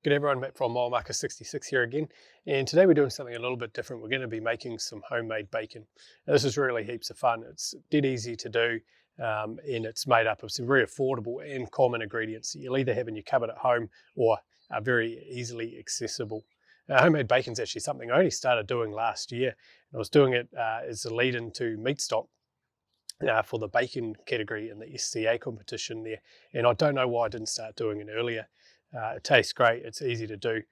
Good everyone, Matt from Marker66 here again, and today we're doing something a little bit different. We're going to be making some homemade bacon. Now, this is really heaps of fun. It's dead easy to do, and it's made up of some very affordable and common ingredients that you'll either have in your cupboard at home or are very easily accessible. Homemade bacon is actually something I only started doing last year, and I was doing it as a lead into meat stock for the bacon category in the SCA competition there, and I don't know why I didn't start doing it earlier. It tastes great, it's easy to do.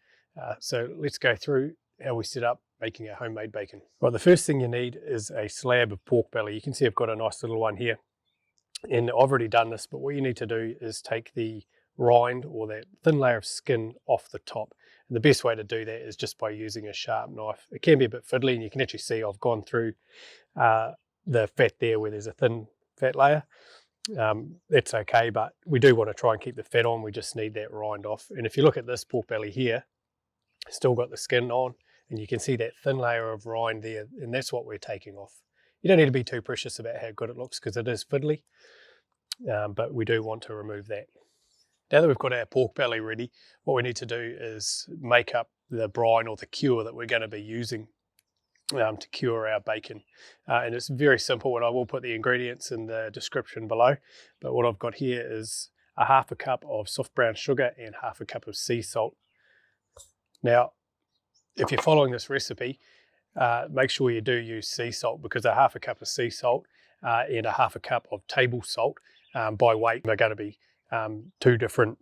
So let's go through how we set up making our homemade bacon. Right, the first thing you need is a slab of pork belly. You can see I've got a nice little one here. And I've already done this, but what you need to do is take the rind or that thin layer of skin off the top. And the best way to do that is just by using a sharp knife. It can be a bit fiddly, and you can actually see I've gone through the fat there where there's a thin fat layer. That's okay, but we do want to try and keep the fat on. We just need that rind off. And if you look at this pork belly here, it's still got the skin on, and you can see that thin layer of rind there, and that's what we're taking off. You don't need to be too precious about how good it looks because it is fiddly, but we do want to remove that. Now that we've got our pork belly ready, what we need to do is make up the brine or the cure that we're going to be using to cure our bacon. And it's very simple, and I will put the ingredients in the description below. But what I've got here is a half a cup of soft brown sugar and half a cup of sea salt. Now, if you're following this recipe, make sure you do use sea salt, because a half a cup of sea salt and a half a cup of table salt by weight are going to be two different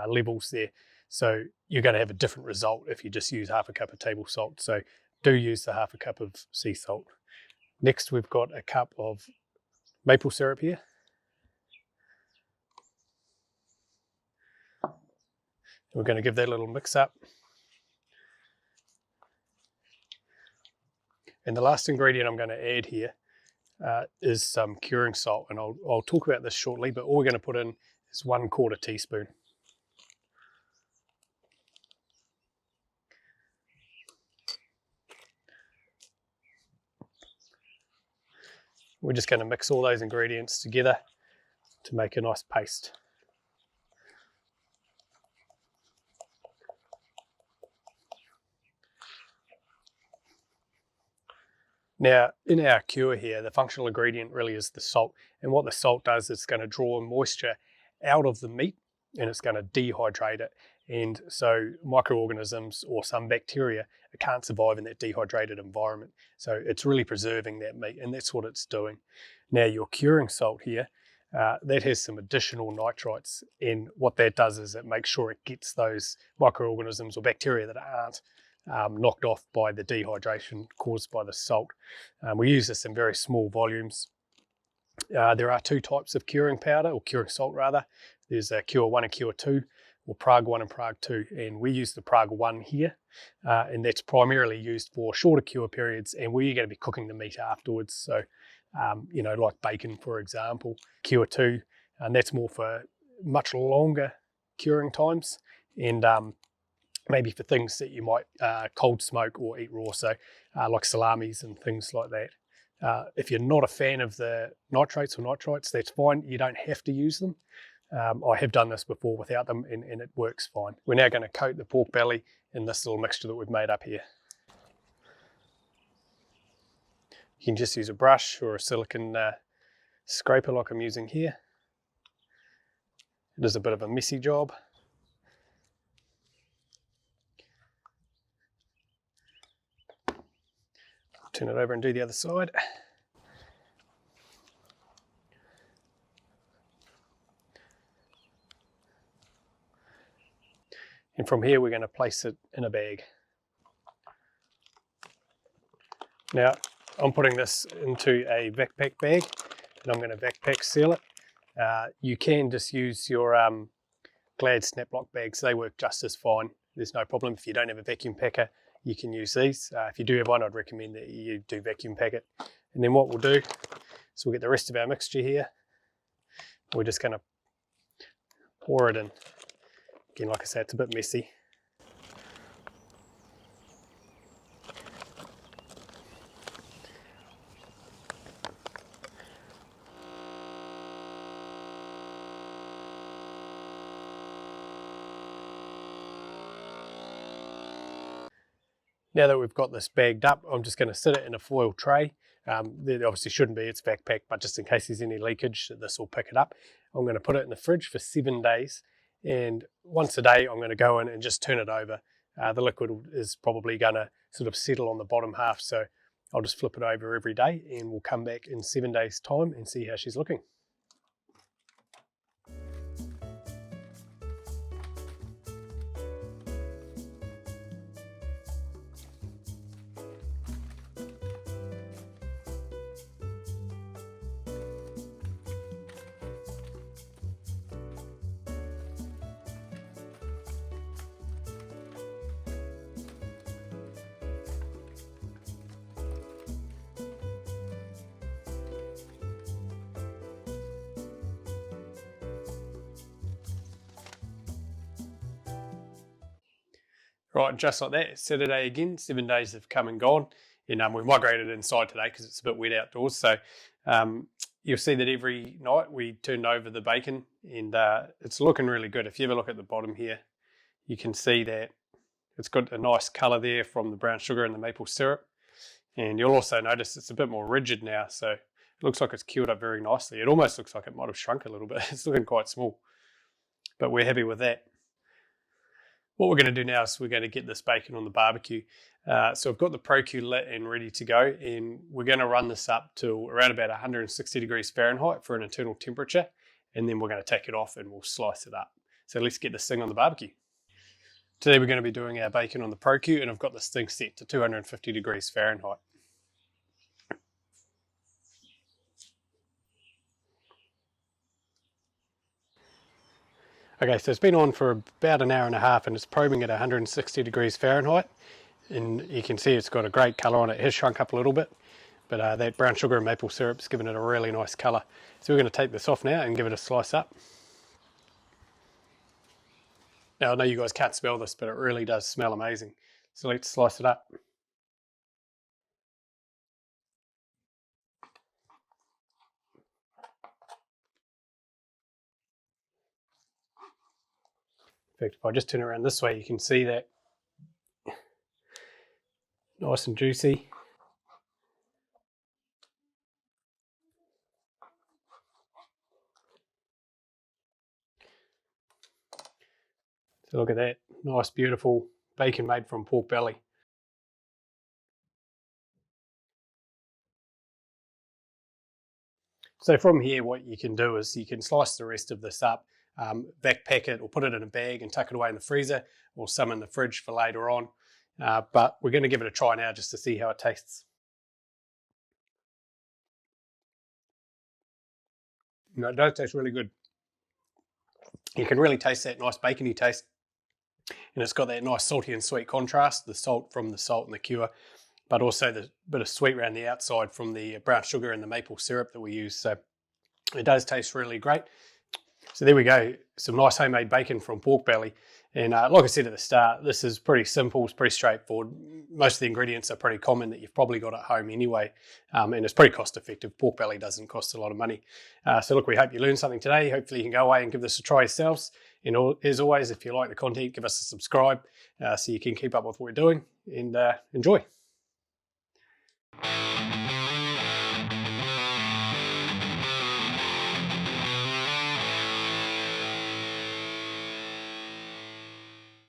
levels there. So you're going to have a different result if you just use half a cup of table salt. So do use the half a cup of sea salt. Next, we've got a cup of maple syrup here. We're going to give that a little mix up. And the last ingredient I'm going to add here is some curing salt. And I'll talk about this shortly, but all we're going to put in is 1/4 teaspoon. We're just going to mix all those ingredients together to make a nice paste. Now, in our cure here, the functional ingredient really is the salt. And what the salt does is it's going to draw moisture out of the meat, and it's going to dehydrate it. And so microorganisms or some bacteria can't survive in that dehydrated environment. So it's really preserving that meat, and that's what it's doing. Now, your curing salt here, that has some additional nitrites, and what that does is it makes sure it gets those microorganisms or bacteria that aren't knocked off by the dehydration caused by the salt. We use this in very small volumes. There are two types of curing powder, or curing salt rather. There's a Cure 1 and Cure 2, or Prague 1 and Prague 2, and we use the Prague 1 here, and that's primarily used for shorter cure periods, and we're going to be cooking the meat afterwards. So, you know, like bacon, for example. Cure 2, and that's more for much longer curing times, and maybe for things that you might cold smoke or eat raw, so like salamis and things like that. If you're not a fan of the nitrates or nitrites, that's fine. You don't have to use them. I have done this before without them, and it works fine. We're now going to coat the pork belly in this little mixture that we've made up here. You can just use a brush or a silicone scraper like I'm using here. It is a bit of a messy job. Turn it over and do the other side. And from here, we're going to place it in a bag. Now, I'm putting this into a backpack bag, and I'm going to backpack seal it. You can just use your Glad snap lock bags. They work just as fine. There's no problem. If you don't have a vacuum packer, you can use these. If you do have one, I'd recommend that you do vacuum pack it. And then what we'll do is we'll get the rest of our mixture here. We're just going to pour it in. Again, like I said, it's a bit messy. Now that we've got this bagged up, I'm just going to sit it in a foil tray. There obviously shouldn't be, it's backpacked, but just in case there's any leakage, this will pick it up. I'm going to put it in the fridge for 7 days, and once a day I'm going to go in and just turn it over. The liquid is probably going to sort of settle on the bottom half, so I'll just flip it over every day, and we'll come back in 7 days' time and see how she's looking. Right, just like that, Saturday again, 7 days have come and gone, and we've migrated inside today because it's a bit wet outdoors. So you'll see that every night we turned over the bacon, and it's looking really good. If you ever look at the bottom here, you can see that it's got a nice colour there from the brown sugar and the maple syrup. And you'll also notice it's a bit more rigid now, so it looks like it's cured up very nicely. It almost looks like it might have shrunk a little bit. It's looking quite small, but we're happy with that. What we're going to do now is we're going to get this bacon on the barbecue. So I've got the ProQ lit and ready to go, and we're going to run this up to around about 160 degrees Fahrenheit for an internal temperature, and then we're going to take it off and we'll slice it up. So let's get this thing on the barbecue. Today we're going to be doing our bacon on the ProQ, and I've got this thing set to 250 degrees Fahrenheit. Okay, so it's been on for about an hour and a half, and it's probing at 160 degrees Fahrenheit. And you can see it's got a great colour on it. It has shrunk up a little bit, but that brown sugar and maple syrup's given it a really nice colour. So we're going to take this off now and give it a slice up. Now I know you guys can't smell this, but it really does smell amazing. So let's slice it up. In fact, if I just turn around this way, you can see that nice and juicy. So look at that, nice beautiful bacon made from pork belly. So from here, what you can do is you can slice the rest of this up, backpack it or put it in a bag and tuck it away in the freezer, or some in the fridge for later on. But we're going to give it a try now just to see how it tastes. It does taste really good. You can really taste that nice bacony taste, and it's got that nice salty and sweet contrast, the salt from the salt and the cure, but also the bit of sweet around the outside from the brown sugar and the maple syrup that we use. So it does taste really great. So there we go, some nice homemade bacon from pork belly. And like I said at the start, this is pretty simple, it's pretty straightforward. Most of the ingredients are pretty common that you've probably got at home anyway, and it's pretty cost effective. Pork belly doesn't cost a lot of money. So look, we hope you learned something today. Hopefully you can go away and give this a try yourselves. And as always, if you like the content, give us a subscribe so you can keep up with what we're doing, and enjoy.